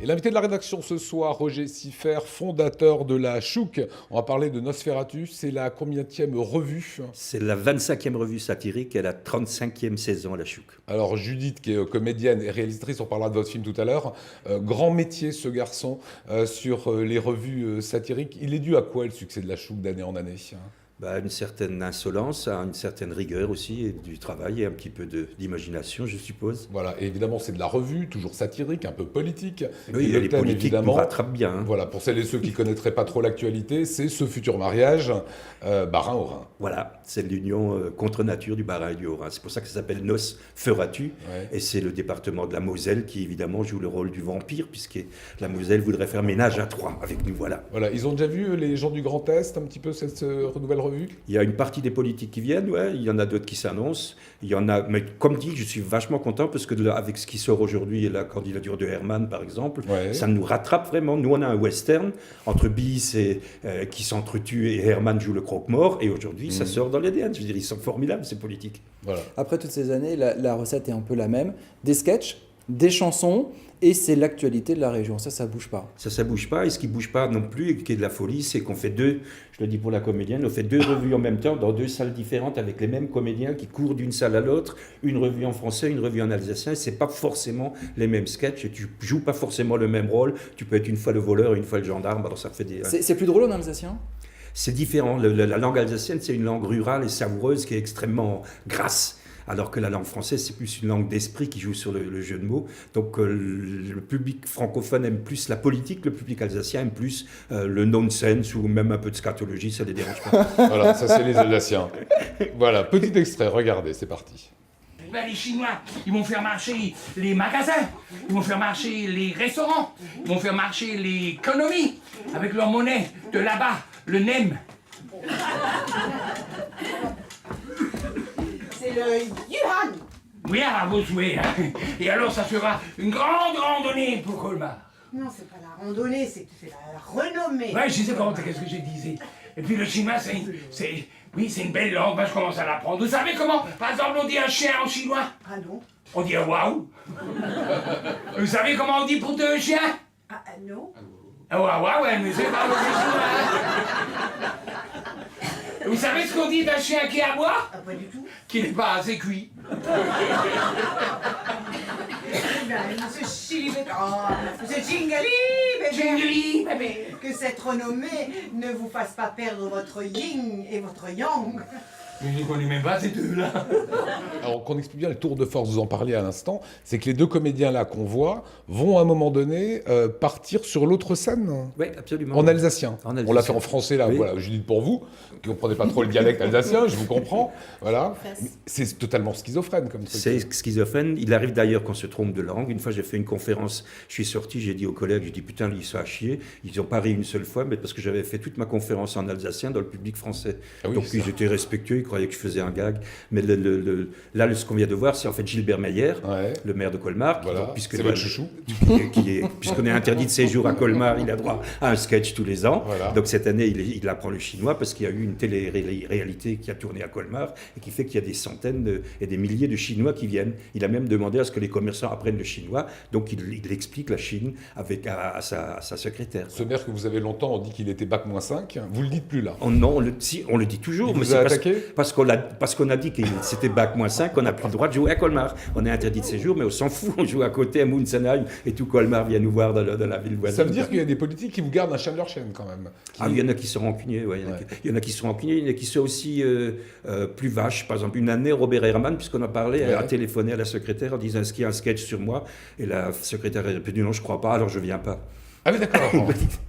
Et l'invité de la rédaction ce soir, Roger Siffert, fondateur de la Chouk. On va parler de Nosferatu. C'est la combienième revue? C'est la 25e revue satirique et la 35e saison à la Chouk. Alors Judith, qui est comédienne et réalisatrice, on parlera de votre film tout à l'heure. Grand métier ce garçon sur les revues satiriques. Il est dû à quoi le succès de la Chouk d'année en année? Une certaine insolence, une certaine rigueur aussi, et du travail et un petit peu d'imagination, je suppose. Voilà, et évidemment c'est de la revue, toujours satirique, un peu politique. Oui, et le les thème, politiques évidemment, nous rattrapent bien. Voilà, pour celles et ceux qui ne connaîtraient pas trop l'actualité, c'est ce futur mariage Bas-Rhin au Rhin. Voilà, c'est l'union contre nature du Bas-Rhin et du Haut-Rhin. C'est pour ça que ça s'appelle Nosferatu. Ouais. Et c'est le département de la Moselle qui évidemment joue le rôle du vampire, puisque la Moselle voudrait faire ménage à Troyes avec nous, voilà. Voilà, ils ont déjà vu les gens du Grand Est un petit peu cette nouvelle revue? Il y a une partie des politiques qui viennent, ouais. Il y en a d'autres qui s'annoncent. Il y en a, mais comme dit, je suis vachement content parce que avec ce qui sort aujourd'hui et la candidature de Herman, par exemple, Ouais. ça nous rattrape vraiment. Nous, on a un western entre Bis et qui s'entretuent et Herman joue le croque-mort. Et aujourd'hui, ça sort dans l'ADN. Je veux dire, ils sont formidables, ces politiques. Voilà. Après toutes ces années, la recette est un peu la même. Des sketchs, des chansons, et c'est l'actualité de la région. Ça bouge pas. Ça bouge pas. Et ce qui bouge pas non plus, et qui est de la folie, c'est qu'on fait deux, je le dis pour la comédienne, on fait deux revues en même temps dans deux salles différentes avec les mêmes comédiens qui courent d'une salle à l'autre. Une revue en français, une revue en alsacien. C'est pas forcément les mêmes sketchs et tu joues pas forcément le même rôle. Tu peux être une fois le voleur, une fois le gendarme. Alors ça fait des... C'est plus drôle en alsacien? C'est différent. La langue alsacienne, c'est une langue rurale et savoureuse qui est extrêmement grasse. Alors que la langue française, c'est plus une langue d'esprit qui joue sur le jeu de mots. Donc le public francophone aime plus la politique, le public alsacien aime plus le nonsense ou même un peu de scatologie, ça les dérange pas. Voilà, ça c'est les Alsaciens. Voilà, petit extrait, regardez, c'est parti. Les Chinois, ils vont faire marcher les magasins, ils vont faire marcher les restaurants, ils vont faire marcher l'économie avec leur monnaie de là-bas, le nem. C'est le yuan. Oui, à vos souhaits. Et alors, ça sera une grande randonnée pour Colmar. Non, c'est pas la randonnée, c'est la renommée. Ouais, je sais pas, qu'est-ce que j'ai dit. Et puis le chinois, c'est une belle langue, moi je commence à l'apprendre. Vous savez comment, par exemple, on dit un chien en chinois? Ah non? On dit un waouh. Vous savez comment on dit pour deux chiens? Ah non? Ah waouh, ouais, mais c'est pas le chinois. Vous savez ce qu'on dit d'un chien qui aboie? Ah pas du tout. Qui n'est pas assez cuit. Monsieur Chili, Monsieur Chingali, bébé. Jingli, bébé. Que cette renommée ne vous fasse pas perdre votre yin et votre yang. Mais je ne connais même pas ces deux-là. Alors qu'on explique bien le tour de force, vous en parliez à l'instant, c'est que les deux comédiens-là qu'on voit vont à un moment donné partir sur l'autre scène. Oui, absolument. En alsacien. En alsacien. On l'a fait en français là, Oui. voilà, je dis pour vous, qui ne comprenez pas trop le dialecte alsacien, je vous comprends. Voilà. Mais c'est totalement schizophrène comme truc. C'est schizophrène. Il arrive d'ailleurs qu'on se trompe de langue. Une fois, j'ai fait une conférence, je suis sorti, j'ai dit aux collègues, j'ai dit putain, ils sont à chier. Ils n'ont pas ri une seule fois, mais parce que j'avais fait toute ma conférence en alsacien dans le public français. Ah oui, donc ça. ils étaient respectueux, ils croyaient que je faisais un gag. Mais là, ce qu'on vient de voir, c'est en fait Gilbert Meyer, Ouais. le maire de Colmar. Voilà, donc, puisque c'est votre chouchou. puisqu'on est interdit de séjour à Colmar, il a droit à un sketch tous les ans. Voilà. Donc cette année, il apprend le chinois parce qu'il y a eu une télé-réalité qui a tourné à Colmar et qui fait qu'il y a des centaines et des milliers de Chinois qui viennent. Il a même demandé à ce que les commerçants apprennent le chinois. Donc il explique la Chine à sa secrétaire. Ce maire que vous avez longtemps, on dit qu'il était bac-5, vous le dites plus là. Non, on le dit toujours. Il mais vous a c'est attaqué parce qu'on a dit que c'était bac-5, on n'a plus le droit de jouer à Colmar. On est interdit de séjour, mais on s'en fout. On joue à côté à Mounsenheim et tout Colmar vient nous voir dans la ville voisine. Ça veut dire qu'il y a des politiques qui vous gardent un chat de leur chaîne quand même. Il y en a qui sont rancuniers, ouais, il y en a qui sont rancuniers, il y en a qui sont aussi plus vaches. Par exemple, une année, Robert Herrman, puisqu'on a parlé, Ouais. a téléphoné à la secrétaire en disant est-ce qu'il y a un sketch sur moi? Et la secrétaire a répondu non, je crois pas, alors je viens pas. Ah oui, d'accord.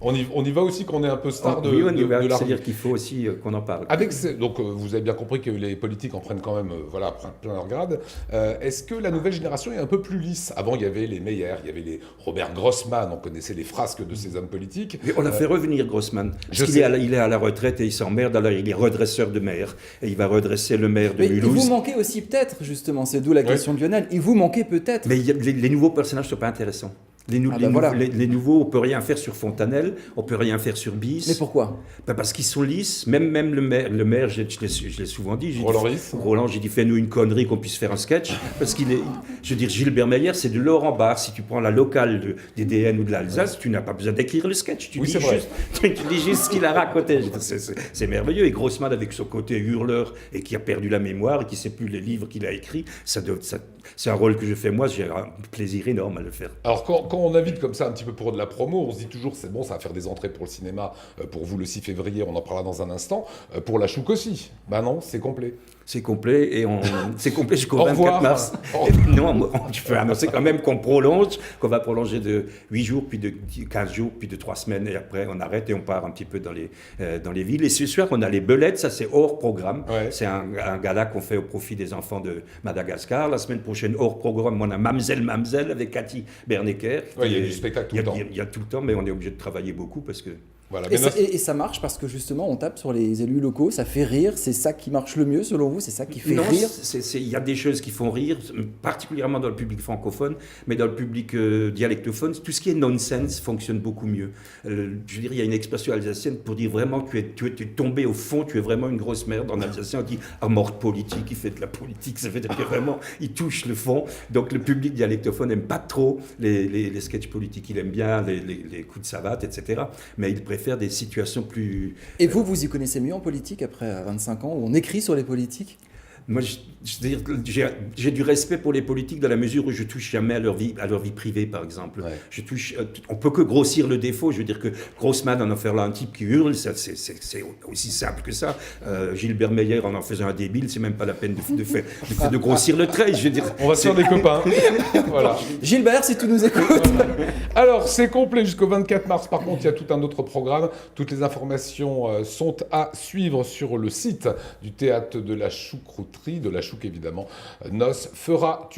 On y va aussi qu'on est un peu star de, oui, on y de, va, de la c'est-à-dire revue. qu'il faut aussi qu'on en parle. Donc vous avez bien compris que les politiques en prennent quand même voilà, plein leur grade. Est-ce que la nouvelle génération est un peu plus lisse? Avant, il y avait les Meyer, il y avait les Robert Grossman, on connaissait les frasques de ces hommes politiques. Mais on l'a fait revenir, Grossman. Je Parce qu'il sais. il est à la retraite et il s'emmerde, alors il est redresseur de maire. Et il va redresser le maire de Mais il Mulhouse. vous manquait aussi peut-être, justement, c'est d'où la question de Lionel, il vous manquait peut-être. Mais les nouveaux personnages ne sont pas intéressants. voilà. Les nouveaux, on peut rien faire sur Fontanelle, on peut rien faire sur Bis. Mais pourquoi? Parce qu'ils sont lisses. Même le maire, je l'ai souvent dit. Roland J'ai dit, fais-nous une connerie qu'on puisse faire un sketch. Parce qu'il est, je veux dire, Gilbert Meyer, c'est de l'or en barre. Si tu prends la locale des DN ou de l'Alsace, tu n'as pas besoin d'écrire le sketch. Tu lis juste ce qu'il a raconté. C'est merveilleux. Et Grossman, avec son côté hurleur et qui a perdu la mémoire et qui ne sait plus les livres qu'il a écrits, c'est un rôle que je fais moi. J'ai un plaisir énorme à le faire. Alors quand on invite comme ça un petit peu pour de la promo, on se dit toujours c'est bon, ça va faire des entrées pour le cinéma, pour vous le 6 février, on en parlera dans un instant, pour la Chouk aussi. Bah non, c'est complet. C'est complet et c'est complet jusqu'au Au 24 revoir. mars. Non, je peux annoncer quand même qu'on va prolonger de 8 jours, puis de 15 jours, puis de 3 semaines, et après on arrête et on part un petit peu dans les villes. Et ce soir, on a les Belettes, ça c'est hors programme. Ouais. C'est un gala qu'on fait au profit des enfants de Madagascar. La semaine prochaine, hors programme, on a Mamzelle avec Cathy Bernecker. Ouais, il y a du spectacle tout le temps. Il y a tout le temps, mais on est obligé de travailler beaucoup parce que... Voilà. Et ça marche parce que justement, on tape sur les élus locaux, ça fait rire, c'est ça qui marche le mieux selon vous, c'est ça qui fait Non, rire. il y a des choses qui font rire, particulièrement dans le public francophone, mais dans le public dialectophone, tout ce qui est nonsense fonctionne beaucoup mieux. Je veux dire, il y a une expression alsacienne pour dire vraiment que tu es tombé au fond, tu es vraiment une grosse merde. En alsacien, on dit « ah, mort politique, il fait de la politique », ça veut dire que vraiment, il touche le fond. Donc le public dialectophone n'aime pas trop les sketchs politiques, il aime bien les coups de savate, etc. Mais il préfère des situations plus... Et vous y connaissez mieux en politique après 25 ans où on écrit sur les politiques? Moi, j'ai du respect pour les politiques dans la mesure où je touche jamais à leur vie privée, par exemple. Ouais. On peut que grossir le défaut. Je veux dire que Grossman, en faire là un type qui hurle, c'est aussi simple que ça. Gilbert Meyer, en faisant un débile, c'est même pas la peine de grossir le trait. Je veux dire, On va se faire des copains. Voilà. Gilbert, si tu nous écoutes. Alors, c'est complet jusqu'au 24 mars. Par contre, il y a tout un autre programme. Toutes les informations sont à suivre sur le site du théâtre de la Choucrouterie, de la Chouque évidemment. Nos fera